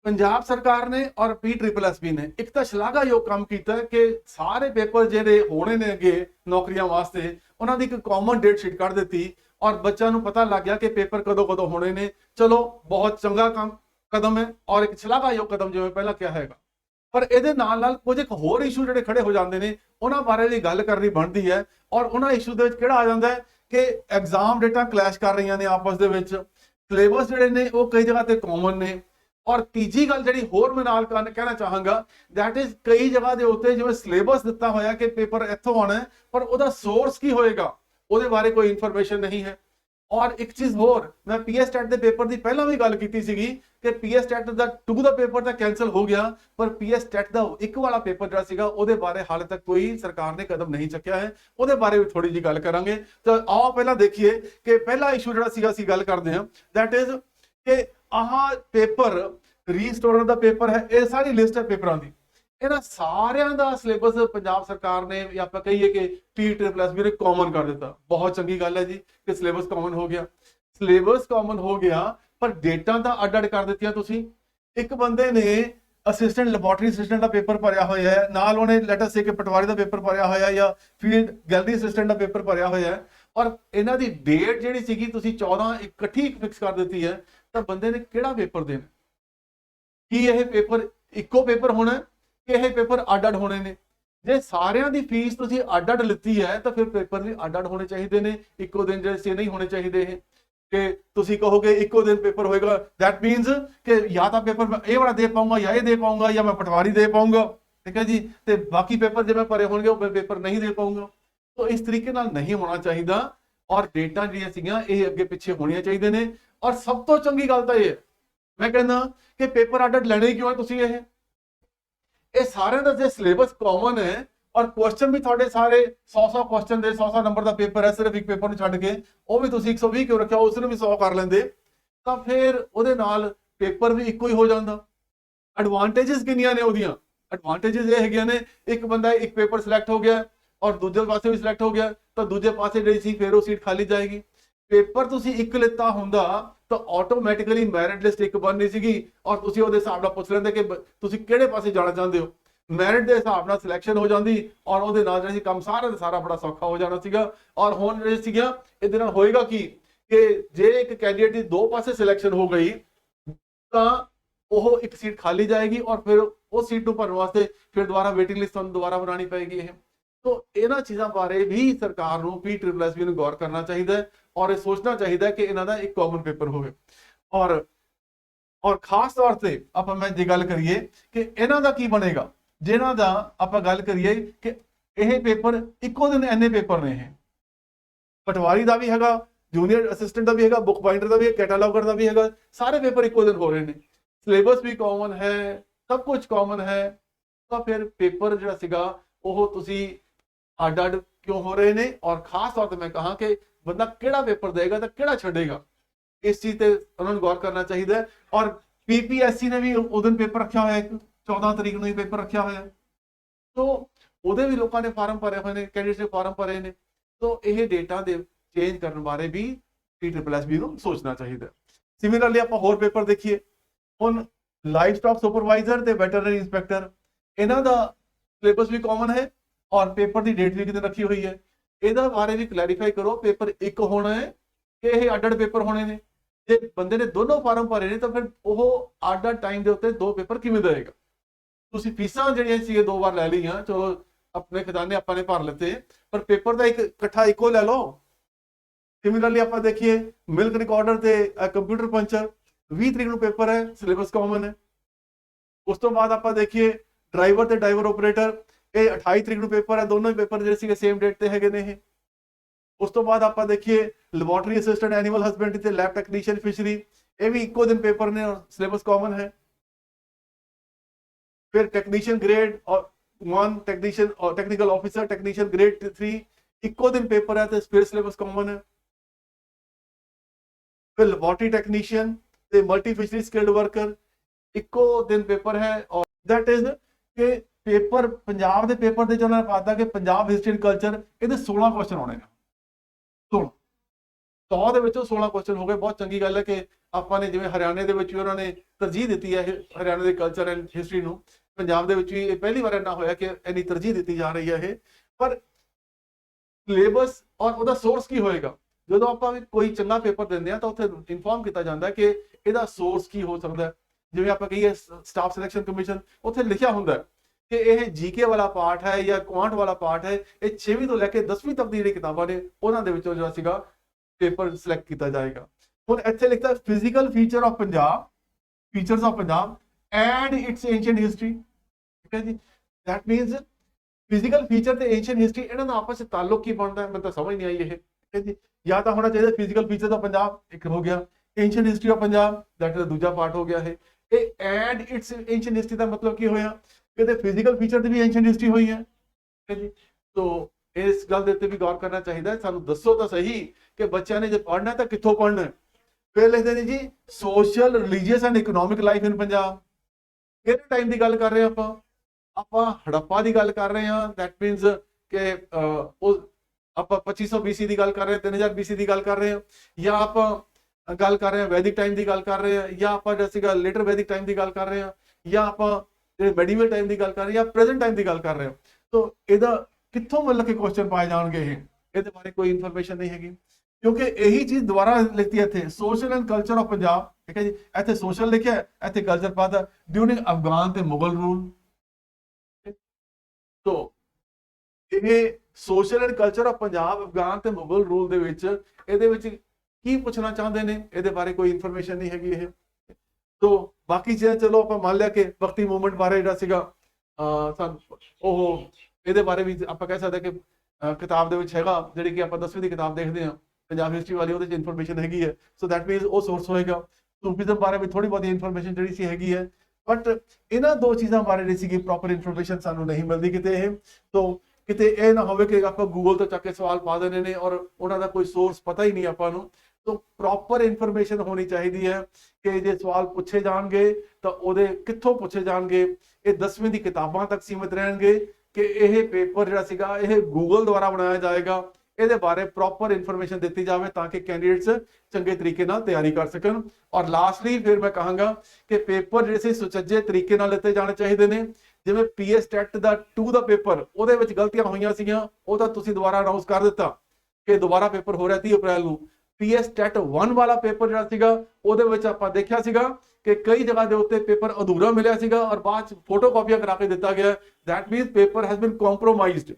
पंजाब सरकार ने और PSSB ने एक तो शलाघायोग काम किया कि सारे पेपर ਜਿਹੜੇ ਹੋਣੇ ਨੇ ਅੱਗੇ ਨੌਕਰੀਆਂ ਵਾਸਤੇ ਉਹਨਾਂ ਦੀ ਇੱਕ ਕਾਮਨ ਡੇਟ ਸ਼ੀਟ ਕੱਢ ਦਿੱਤੀ और ਬੱਚਿਆਂ ਨੂੰ ਪਤਾ ਲੱਗ ਗਿਆ ਕਿ ਪੇਪਰ ਕਦੋਂ ਹੋਣੇ ਨੇ। ਚਲੋ ਬਹੁਤ ਚੰਗਾ ਕੰਮ ਕਦਮ ਹੈ और एक ਸ਼ਲਾਘਾਯੋਗ ਕਦਮ ਜਿਵੇਂ ਪਹਿਲਾਂ ਕਿਹਾ ਹੈਗਾ। पर ਇਹਦੇ ਨਾਲ ਕੁਝ ਇੱਕ ਹੋਰ ਇਸ਼ੂ ਜਿਹੜੇ ਖੜੇ ਹੋ ਜਾਂਦੇ ਨੇ ਉਹਨਾਂ ਬਾਰੇ ਵੀ ਗੱਲ ਕਰਨੀ ਬਣਦੀ ਹੈ। और ਉਹਨਾਂ ਇਸ਼ੂ ਦੇ ਵਿੱਚ ਕਿਹੜਾ ਆ ਜਾਂਦਾ ਹੈ ਕਿ ਐਗਜ਼ਾਮ ਡੇਟਾਂ ਕਲੈਸ਼ ਕਰ ਰਹੀਆਂ ਨੇ ਆਪਸ ਦੇ ਵਿੱਚ, ਸਿਲੇਬਸ ਜਿਹੜੇ ਨੇ ਉਹ ਕਈ ਜਗ੍ਹਾ ਤੇ ਕਾਮਨ ਨੇ। और तीजी गल जी होर मैं नाल कहना चाहांगा दैट इज कई जगह के उत्ते जिवें सिलेबस दिता होया कि पेपर इत्थों आना है पर उहदा सोर्स की होएगा उहदे बारे कोई इन्फॉर्मेशन नहीं है। और एक चीज होर मैं PS टेट के पेपर की पहला भी गल की सी कि PS टेट का 2 का पेपर तो कैंसल हो गया पर PS टेट का 1 वाला पेपर जो सीगा उहदे बारे हाले तक कोई सरकार ने कदम नहीं चुकया है। उहदे बारे भी थोड़ी जी गल करांगे। तो आओ पहला देखिए कि पहला इशू जो सीगा सी गल करते हैं दैट इज कि आह पेपर रीस्टोरर का पेपर है, ये सारी लिस्ट है पेपरों की। इन्हां सारियां दा सिलेबस पंजाब सरकार ने या आपां कहिए कि PSSB ने कॉमन कर दिता। बहुत चंगी गल है जी कि सिलेबस कॉमन हो गया। सिलेबस कॉमन हो गया पर डेटा तो अड अड कर दित्तियां तुसीं। एक बंदे ने असिस्टेंट लैबोरेटरी असिस्टेंट का पेपर भरिया होया है, नाल उहने लेटर से कि पटवारी का पेपर भरिया होया या फील्ड गैलरी असिस्टेंट का पेपर भरिया होया है और इन्हां दी डेट जिहड़ी सीगी तुसीं 14 इकट्ठी फिक्स कर दित्ती है। तो बंदे ने किहड़ा पेपर देना, कि यह पेपर इको पेपर होना कि यह पेपर अड अड होने ने। जे सारियां दी फीस तुसीं अड अड लित्ती है तो फिर पेपर भी अड अड होने चाहिए ने, इको दिन जैसे नहीं होने चाहिए है कि तुसीं कहोगे इको दिन पेपर होएगा दैट मीनस कि या तो पेपर मैं ये वाला दे पाऊंगा या ये दे पाऊंगा या मैं पटवारी दे पाऊंगा, ठीक है जी। तो बाकी पेपर जो मैं भरे होंगे वो मैं पेपर नहीं दे पाऊंगा। तो इस तरीके नाल नहीं होना चाहिए और डेटा जिहड़ियां सीगियां ये अगे पिछे होनियां चाहिए ने। और सब तो चंगी गल तो ये मैं कहना कि पेपर अड अड लेने क्यों है तुसीं ये सारे का जो सिलेबस कॉमन है और क्वेश्चन भी थोड़े सारे 100 क्वेश्चन दे 100 नंबर का पेपर है, सिर्फ एक पेपर में छड्ड के वो भी तुसीं 120 क्यों रखा, उसने भी 100 कर लेंदे तो फिर उहदे नाल पेपर भी इको ही हो जाता। एडवांटेजेस किनियां ने उहदियां, एडवांटेजेस ये हैगियां ने एक बंदा एक पेपर सिलेक्ट हो गया और दूजे पासे भी सिलेक्ट हो गया तो दूजे पासे जिहड़ी सी फिर वो सीट खाली जाएगी। पेपर तुसीं एक लिता हुंदा तो ऑटोमैटिकली मैरिट लिस्ट एक बननी सीगी और तुसीं उहदे हिसाब नाल पुछ लैंदे कि तुसीं किहड़े पासे जाना चाहते हो, मैरिट के हिसाब नाल सिलेक्शन हो जाती और उहदे नाल जिहड़ा काम सारा दा सारा बड़ा सौखा हो जाना सीगा। और हुण जिहड़े सीगा इहदे नाल होएगा कि जे एक कैंਡੀਡੇਟ दी 2 पासे सिलेक्शन हो गई तो वो एक सीट खाली जाएगी और फिर उस सीट नूं भरन वास्ते फिर दोबारा वेटिंग लिस्ट तुहानूं दोबारा बनानी पेगी। तो इन्हां चीज़ों बारे भी सरकार नूं PSSB नूं गौर करना चाहिए और ये सोचना चाहिए कि इन्हां दा एक कॉमन पेपर होवे। और खास तौर से आपां मैं जे गल करिए कि इन्हां दा की बनेगा, जिन्हां दा आपां गल करिए कि यह पेपर इको दिन इन्ने पेपर ने, पटवारी का भी हैगा, जूनीयर असिस्टेंट का भी हैगा, बुक बाइंडर का भी है, कैटालॉगर का भी हैगा, सारे पेपर इको दिन हो रहे हैं, सिलेबस भी कॉमन है, सब कुछ कॉमन है। तो फिर पेपर जिहड़ा सीगा ओह तुसीं अड अड क्यों हो रहे हैं। और खास तौर पर मैं कहा कि बंदा किहड़ा पेपर देगा तो किहड़ा छड्डेगा, इस चीज़ पर उन्होंने गौर करना चाहिए। और PPSC ने भी उस दिन पेपर रखा हुआ है, 14 तरीक को ही पेपर रखा हुआ है, तो उहदे भी लोगों ने फार्म भरे हुए हैं, कैंਡੀਡੇਟ ने फार्म भरे ने। तो यह डेटा दे चेंज करने बारे भी PSSB को सोचना चाहिए। सिमिलरली आप होर पेपर देखिए, हुण लाइव स्टॉक सुपरवाइजर ते वैटरनरी इंस्पैक्टर इन्हां दा सिलेबस भी कॉमन है और पेपर की डेट भी कितने रखी हुई है। ਇਹਦਾ बारे भी क्लैरीफाई करो पेपर एक होना है कि यह अड अड पेपर होने ने। जे बंदे ने दोनों फार्म भरे ने तो फिर वो अड अड टाइम के उत्ते 2 पेपर किवें देगा। तुसीं फीसां जिहड़ियां सी 2 बार लै लईआं, चलो अपने खजाने आपां ने भर लेते पर पेपर का एक इकट्ठा इको लै लो। सिमिलरली आप देखिए मिल्क रिकॉर्डर ते कंप्यूटर पंचर 20 तरीक को पेपर है, सिलेबस कॉमन है। उस तो बाद आप देखिए ड्राइवर ते ड्राइवर ऑपरेटर ये 28 तरीक को पेपर है, दोनों ही पेपर जो सेम डेट ते हैगे ने। उस तो बाद आप देखिए लैबोरेटरी असिस्टेंट एनिमल हस्बेंड्री ते लैब टैक्नीशियन फिशरी ये भी इको दिन पेपर ने और सिलेबस कॉमन है। फिर टेक्नीशियन ग्रेड और 1 टेक्नीशियन और टेक्निकल ऑफिसर टेक्नीशियन ग्रेड 3 इको दिन पेपर है तो फिर सिलेबस कॉमन है। फिर लैबोरेटरी टेक्नीशियन ते मल्टी फिशरी स्किल्ड वर्कर इको दिन पेपर है। और दैट इज कि पेपर पंजाब के पेपर के उन्होंने पाता कि पंजाब हिस्ट्री एंड कल्चर ये 16 क्वेश्चन आने 16 100 ਦੇ ਵਿੱਚੋਂ 16 ਕੁਐਸਚਨ ਹੋ ਗਏ। ਬਹੁਤ ਚੰਗੀ ਗੱਲ ਹੈ ਕਿ ਆਪਾਂ ਨੇ ਜਿਵੇਂ ਹਰਿਆਣੇ ਦੇ ਵਿੱਚ ਵੀ ਉਹਨਾਂ ਨੇ ਤਰਜੀਹ ਦਿੱਤੀ ਹੈ ਹਰਿਆਣੇ ਦੇ ਕਲਚਰ ਐਂਡ ਹਿਸਟਰੀ ਨੂੰ, ਪੰਜਾਬ ਦੇ ਵਿੱਚ ਵੀ ਇਹ ਪਹਿਲੀ ਵਾਰ ਇੰਨਾ ਹੋਇਆ ਕਿ ਇੰਨੀ ਤਰਜੀਹ ਦਿੱਤੀ ਜਾ ਰਹੀ ਹੈ ਇਹ। ਪਰ ਸਿਲੇਬਸ ਔਰ ਉਹਦਾ ਸੋਰਸ ਕੀ ਹੋਏਗਾ, ਜਦੋਂ ਆਪਾਂ ਵੀ ਕੋਈ ਚੰਗਾ ਪੇਪਰ ਦਿੰਦੇ ਆ ਤਾਂ ਉੱਥੇ ਇਨਫੋਰਮ ਕੀਤਾ ਜਾਂਦਾ ਹੈ ਕਿ ਇਹਦਾ ਸੋਰਸ ਕੀ ਹੋ ਸਕਦਾ ਹੈ। ਜਿਵੇਂ ਆਪਾਂ ਕਹੀਏ ਸਟਾਫ ਸਿਲੈਕਸ਼ਨ ਕਮਿਸ਼ਨ, ਉੱਥੇ ਲਿਖਿਆ ਹੁੰਦਾ ਹੈ ਕਿ ਇਹ ਜੀਕੇ ਵਾਲਾ ਪਾਰਟ ਹੈ ਜਾਂ ਕੁਆਂਟ ਵਾਲਾ ਪਾਰਟ ਹੈ, ਇਹ 6ਵੀਂ ਤੋਂ ਲੈ ਕੇ 10ਵੀਂ ਤੱਕ ਦੀ ਜਿਹੜੀ ਕਿਤਾਬਾਂ ਨੇ ਉਹਨਾਂ ਦੇ ਵਿੱਚੋਂ ਜਿਹੜਾ ਸੀਗਾ ਪੇਪਰ ਸਿਲੈਕਟ ਕੀਤਾ ਜਾਏਗਾ। ਹੁਣ ਇੱਥੇ ਲਿਖਦਾ physical feature of Punjab, features of Punjab and it's ancient history. ਠੀਕ ਹੈ ਜੀ, ਦੈਟ ਮੀਨਸ ਫਿਜ਼ੀਕਲ ਫੀਚਰ ਤੇ ਐਂਸ਼ੀਅੰਟ ਹਿਸਟਰੀ ਇਹਨਾਂ ਦਾ ਆਪਸ ਵਿੱਚ ਤਾਲੁਕ ਕੀ ਬਣਦਾ ਹੈ, ਮੈਨੂੰ ਤਾਂ ਸਮਝ ਨਹੀਂ ਆਈ ਇਹ। ਠੀਕ ਹੈ ਜੀ, ਜਾਂ ਤਾਂ ਹੋਣਾ ਚਾਹੀਦਾ ਫਿਜ਼ੀਕਲ ਫੀਚਰ ਆਫ ਪੰਜਾਬ ਇੱਕ ਹੋ ਗਿਆ, ancient history of Punjab that is ਦੂਜਾ ਪਾਰਟ ਹੋ ਗਿਆ ਹੈ। ਇਹ ਐਂਡ ਇਟਸ ਐਂਸ਼ੀਅੰਟ ਹਿਸਟਰੀ ਦਾ ਮਤਲਬ ਕੀ ਹੋਇਆ, ਕਿਤੇ ਫਿਜ਼ੀਕਲ ਫੀਚਰ ਦੀ ਵੀ ਐਂਸ਼ੀਅੰਟ ਹਿਸਟਰੀ ਹੋਈ ਹੈ। ਠੀਕ ਹੈ ਜੀ, ਤੋਂ ਇਸ ਗੱਲ ਦੇ ਉੱਤੇ ਵੀ ਗੌਰ ਕਰਨਾ ਚਾਹੀਦਾ। ਸਾਨੂੰ ਦੱਸੋ ਤਾਂ ਸਹੀ ਕਿ ਬੱਚਿਆਂ ਨੇ ਜੇ ਪੜ੍ਹਨਾ ਤਾਂ ਕਿੱਥੋਂ ਪੜ੍ਹਨਾ ਹੈ। ਫਿਰ ਲਿਖਦੇ ਨੇ ਜੀ social, religious and economic life in Punjab. ਕਿਹੜੇ ਟਾਈਮ ਦੀ ਗੱਲ ਕਰ ਰਹੇ ਹਾਂ ਆਪਾਂ ਹੜੱਪਾ ਦੀ ਗੱਲ ਕਰ ਰਹੇ ਹਾਂ। ਦੈਟ ਮੀਨਸ ਕਿ ਉਹ ਆਪਾਂ 2500 BC ਦੀ ਗੱਲ ਕਰ ਰਹੇ ਹਾਂ, 3000 BC ਦੀ ਗੱਲ ਕਰ ਰਹੇ ਹਾਂ, ਜਾਂ ਆਪਾਂ ਗੱਲ ਕਰ ਰਹੇ ਹਾਂ ਵੈਦਿਕ ਟਾਈਮ ਦੀ ਗੱਲ ਕਰ ਰਹੇ ਹਾਂ, ਜਾਂ ਆਪਾਂ ਜਿਹੜਾ ਸੀਗਾ ਲੇਟਰ ਵੈਦਿਕ ਟਾਈਮ ਦੀ ਗੱਲ ਕਰ ਰਹੇ ਹਾਂ, ਜਾਂ ਆਪਾਂ ਜਿਹੜੇ ਮੈਡੀਵਲ ਟਾਈਮ ਦੀ ਗੱਲ ਕਰ ਰਹੇ ਹਾਂ, ਜਾਂ ਪ੍ਰੈਜ਼ੈਂਟ ਟਾਈਮ ਦੀ ਗੱਲ ਕਰ ਰਹੇ ਹਾਂ। ਤਾਂ ਇਹਦਾ ਕਿੱਥੋਂ ਮਤਲਬ ਕਿ ਕੁਐਸਚਨ ਪਾਏ ਜਾਣਗੇ ਇਹਦੇ ਬਾਰੇ ਕੋਈ ਇਨਫੋਰਮੇਸ਼ਨ ਨਹੀਂ ਹੈਗੀ, ਕਿਉਂਕਿ ਇਹੀ ਚੀਜ਼ ਦੁਬਾਰਾ ਲਿਖਤੀ ਹੈ ਇੱਥੇ social and culture of Punjab. ਠੀਕ ਹੈ ਜੀ, ਇੱਥੇ ਸੋਸ਼ਲ ਲਿਖਿਆ, ਇੱਥੇ ਕਲਚਰ ਪਾਤਾ ਡਿਊਰਿੰਗ ਅਫਗਾਨ ਤੇ ਮੁਗਲ ਰੂਲ। ਤੋ ਇਹ social and culture of Punjab Afghan ਤੇ ਮੁਗਲ ਰੂਲ ਦੇ ਵਿੱਚ ਇਹਦੇ ਵਿੱਚ ਕੀ ਪੁੱਛਣਾ ਚਾਹੁੰਦੇ ਨੇ, ਇਹਦੇ ਬਾਰੇ ਕੋਈ ਇਨਫੋਰਮੇਸ਼ਨ ਨਹੀਂ ਹੈਗੀ ਇਹ। ਤੋ ਬਾਕੀ ਚੀਜ਼ਾਂ ਚਲੋ ਆਪਾਂ ਮੰਨ ਲਿਆ ਕਿ ਵਕਤੀ ਮੂਵਮੈਂਟ ਬਾਰੇ ਜਿਹੜਾ ਸੀਗਾ ਸਾਨੂੰ ਉਹ ਇਹਦੇ ਬਾਰੇ ਵੀ ਆਪਾਂ ਕਹਿ ਸਕਦੇ ਕਿ ਕਿਤਾਬ ਦੇ ਵਿੱਚ ਹੈਗਾ, ਜਿਹੜੀ ਕਿ ਆਪਾਂ 10ਵੀਂ ਦੀ ਕਿਤਾਬ ਦੇਖਦੇ ਹਾਂ ਪੰਜਾਬ ਹਿਸਟਰੀ ਵਾਲੀ, ਉਹਦੇ ਚ ਇਨਫੋਰਮੇਸ਼ਨ ਹੈਗੀ ਹੈ। ਸੋ ਦੈਟ ਮੀਨਸ ਉਹ ਸੋਰਸ ਹੋਏਗਾ। ਸੂਫੀਜ਼ਮ ਬਾਰੇ ਵੀ ਥੋੜੀ ਬਹੁਤੀ ਇਨਫੋਰਮੇਸ਼ਨ ਜਿਹੜੀ ਸੀ ਹੈਗੀ ਹੈ, ਬਟ ਇਹਨਾਂ ਦੋ ਚੀਜ਼ਾਂ ਬਾਰੇ ਜਿਹੜੀ ਸੀਗੀ ਪ੍ਰੋਪਰ ਇਨਫੋਰਮੇਸ਼ਨ ਸਾਨੂੰ ਨਹੀਂ ਮਿਲਦੀ ਕਿਤੇ ਇਹ। ਤੋਂ ਕਿਤੇ ਇਹ ਨਾ ਹੋਵੇ ਕਿ ਆਪਾਂ ਗੂਗਲ ਤੋਂ ਚੱਕ ਕੇ ਸਵਾਲ ਪਾ ਦੇਣੇ ਨੇ ਔਰ ਉਹਨਾਂ ਦਾ ਕੋਈ ਸੋਰਸ ਪਤਾ ਹੀ ਨਹੀਂ ਆਪਾਂ ਨੂੰ। ਤੋਂ ਪ੍ਰੋਪਰ ਇਨਫੋਰਮੇਸ਼ਨ ਹੋਣੀ ਚਾਹੀਦੀ ਹੈ ਕਿ ਜੇ ਸਵਾਲ ਪੁੱਛੇ ਜਾਣਗੇ ਤਾਂ ਉਹਦੇ ਕਿੱਥੋਂ ਪੁੱਛੇ ਜਾਣਗੇ। ਇਹ 10ਵੀਂ ਦੀ ਕਿਤਾਬਾਂ ਤੱਕ ਸੀਮਿਤ ਰਹਿਣਗੇ ਕਿ ਇਹ ਪੇਪਰ ਜਿਹੜਾ ਸੀਗਾ ਇਹ ਗੂਗਲ ਦੁਆਰਾ ਬਣਾਇਆ ਜਾਏਗਾ। ਇਹਦੇ ਬਾਰੇ ਪ੍ਰੋਪਰ ਇਨਫੋਰਮੇਸ਼ਨ ਦਿੱਤੀ ਜਾਵੇ ਤਾਂ ਕਿ ਕੈਂਡੀਡੇਟਸ ਚੰਗੇ ਤਰੀਕੇ ਨਾਲ ਤਿਆਰੀ ਕਰ ਸਕਣ। ਔਰ ਲਾਸਟਲੀ ਫਿਰ ਮੈਂ ਕਹਾਂਗਾ ਕਿ ਪੇਪਰ ਜਿਹੜੇ ਸੀ ਸੁਚੱਜੇ ਤਰੀਕੇ ਨਾਲ ਲਿੱਤੇ ਜਾਣੇ ਚਾਹੀਦੇ ਨੇ। ਜਿਵੇਂ PS ਟੈਟ ਦਾ 2 ਦਾ ਪੇਪਰ, ਉਹਦੇ ਵਿੱਚ ਗਲਤੀਆਂ ਹੋਈਆਂ ਸੀਗੀਆਂ, ਉਹ ਤਾਂ ਤੁਸੀਂ ਦੁਬਾਰਾ ਅਨਾਉਂਸ ਕਰ ਦਿੱਤਾ ਕਿ ਦੁਬਾਰਾ ਪੇਪਰ ਹੋ ਰਿਹਾ 30 ਅਪ੍ਰੈਲ ਨੂੰ। PS ਟੈਟ 1 ਵਾਲਾ ਪੇਪਰ ਜਿਹੜਾ ਸੀਗਾ ਉਹਦੇ ਵਿੱਚ ਆਪਾਂ ਦੇਖਿਆ ਸੀਗਾ ਕਿ ਕਈ ਜਗ੍ਹਾ ਦੇ ਉੱਤੇ ਪੇਪਰ ਅਧੂਰਾ ਮਿਲਿਆ ਸੀਗਾ ਔਰ ਬਾਅਦ ਚ ਫੋਟੋ ਕਾਪੀਆਂ ਕਰਾ ਕੇ ਦਿੱਤਾ ਗਿਆ। That means paper has been compromised.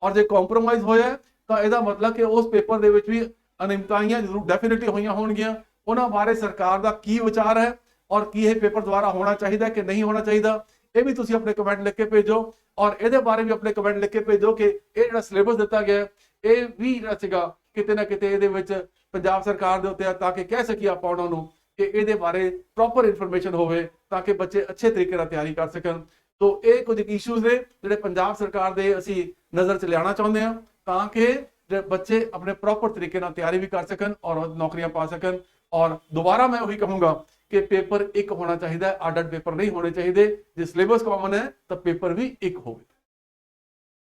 ਔਰ ਜੇ ਕੰਪਰੋਮਾਈਜ਼ ਹੋਇਆ ਤਾਂ ਇਹਦਾ ਮਤਲਬ ਕਿ ਉਸ ਪੇਪਰ ਦੇ ਵਿੱਚ ਵੀ ਅਨਿਯਮਤਾਈਆਂ ਜ਼ਰੂਰ ਡੈਫੀਨਿਟਲੀ ਹੋਈਆਂ ਹੋਣਗੀਆਂ। ਉਹਨਾਂ ਬਾਰੇ ਸਰਕਾਰ ਦਾ ਕੀ ਵਿਚਾਰ ਹੈ ਔਰ ਕੀ ਇਹ ਪੇਪਰ ਦੁਬਾਰਾ ਹੋਣਾ ਚਾਹੀਦਾ ਕਿ ਨਹੀਂ ਹੋਣਾ ਚਾਹੀਦਾ, ਇਹ ਵੀ ਤੁਸੀਂ ਆਪਣੇ ਕਮੈਂਟ ਲਿਖ ਕੇ ਭੇਜੋ। ਔਰ ਇਹਦੇ ਬਾਰੇ ਵੀ ਆਪਣੇ ਕਮੈਂਟ ਲਿਖ ਕੇ ਭੇਜੋ ਕਿ ਇਹ ਜਿਹੜਾ ਸਿਲੇਬਸ ਦਿੱਤਾ ਗਿਆ ਇਹ ਵੀ ਜਿਹੜਾ ਸੀਗਾ ਕਿਤੇ ਨਾ ਕਿਤੇ ਇਹਦੇ ਵਿੱਚ ਪੰਜਾਬ ਸਰਕਾਰ ਦੇ ਉੱਤੇ, ਤਾਂ ਕਿ ਕਹਿ ਸਕੀਏ ਆਪਾਂ ਉਹਨਾਂ ਨੂੰ ਕਿ ਇਹਦੇ ਬਾਰੇ ਪ੍ਰੋਪਰ ਇਨਫੋਰਮੇਸ਼ਨ ਹੋਵੇ ਤਾਂ ਕਿ ਬੱਚੇ ਅੱਛੇ ਤਰੀਕੇ ਨਾਲ ਤਿਆਰੀ ਕਰ ਸਕਣ। ਤੋ ਇਹ ਕੁਝ ਇਸ਼ੂਜ਼ ਨੇ ਜਿਹੜੇ ਪੰਜਾਬ ਸਰਕਾਰ ਦੇ ਅਸੀਂ ਨਜ਼ਰ 'ਚ ਲਿਆਉਣਾ ਚਾਹੁੰਦੇ ਹਾਂ ਤਾਂ ਕਿ ਬੱਚੇ ਆਪਣੇ ਪ੍ਰੋਪਰ ਤਰੀਕੇ ਨਾਲ ਤਿਆਰੀ ਵੀ ਕਰ ਸਕਣ ਔਰ ਨੌਕਰੀਆਂ ਪਾ ਸਕਣ। ਔਰ ਦੁਬਾਰਾ ਮੈਂ ਉਹੀ ਕਹੂੰਗਾ ਕਿ ਪੇਪਰ ਇੱਕ ਹੋਣਾ ਚਾਹੀਦਾ, ਅੱਡ-ਅੱਡ ਪੇਪਰ ਨਹੀਂ ਹੋਣੇ ਚਾਹੀਦੇ। ਜੇ ਸਿਲੇਬਸ ਕਾਮਨ ਹੈ ਤਾਂ ਪੇਪਰ ਵੀ ਇੱਕ ਹੋਵੇ।